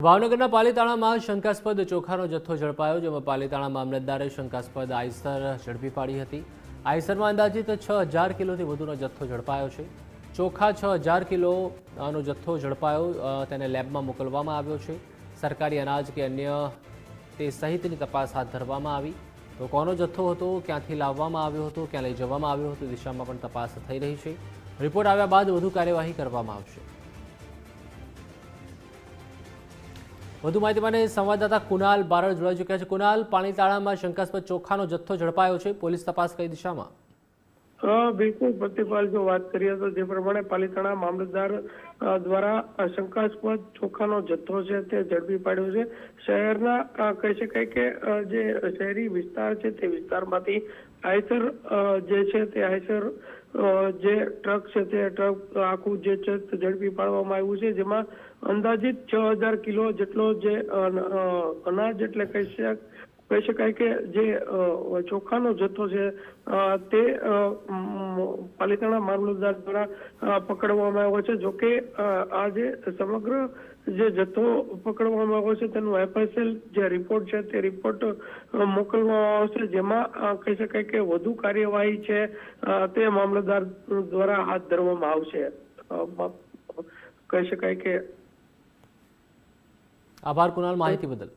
ભાવનગરના પાલીતાણામાં શંકાસ્પદ ચોખાનો જથ્થો ઝડપાયો, જેમાં પાલીતાણા મામલતદારે શંકાસ્પદ આઈસર ઝડપી પાડી હતી। આઈસરમાં અંદાજિત 6000 કિલોથી વધુનો જથ્થો ઝડપાયો છે। ચોખા 6000 કિલોનો જથ્થો ઝડપાયો, તેને લેબમાં મોકલવામાં આવ્યો છે। સરકારી અનાજ કે અન્ય તે સહિતની તપાસ હાથ ધરવામાં આવી। તો કોનો જથ્થો હતો, ક્યાંથી લાવવામાં આવ્યો હતો, ક્યાં લઈ જવામાં આવ્યો હતો, દિશામાં પણ તપાસ થઈ રહી છે। રિપોર્ટ આવ્યા બાદ વધુ કાર્યવાહી કરવામાં આવશે। વધુ માહિતી માટે સંવાદદાતા કુનાલ બારડ જોડાઈ ચૂક્યા છે। કુનાલ, પાલીતાણામાં શંકાસ્પદ ચોખાનો જથ્થો ઝડપાયો છે, પોલીસ તપાસ કઈ દિશામાં? બિલકુલ પ્રતિપાલ, જો વાત કરીએ તો જે પ્રમાણે પાલીતાણા મામલતદાર દ્વારા શંકાસ્પદ ચોખાનો જથ્થો છે તે ઝડપી પાડ્યો છે। શહેરના કહી શકાય કે જે શહેરી વિસ્તાર છે તે વિસ્તારમાંથી આઈસર જે છે તે આઈસર જે ટ્રક છે તે ટ્રક આખું જે છે ઝડપી પાડવામાં આવ્યું છે, જેમાં અંદાજિત 6000 કિલો જેટલો જે અનાજ એટલે કહી શકાય કે જે ચોખાનો જથ્થો છે તે પાલીતાણા મામલતદાર દ્વારા પકડવામાં આવ્યો છે। જોકે આ જે સમગ્ર જે જથ્થો પકડવામાં આવ્યો છે તેનું એફએસએલ જે રિપોર્ટ છે તે રિપોર્ટ મોકલવામાં આવશે, જેમાં કહી શકાય કે વધુ કાર્યવાહી છે તે મામલતદાર દ્વારા હાથ ધરવામાં આવશે। કહી શકાય કે આભાર કુનાલ, માહિતી બદલ।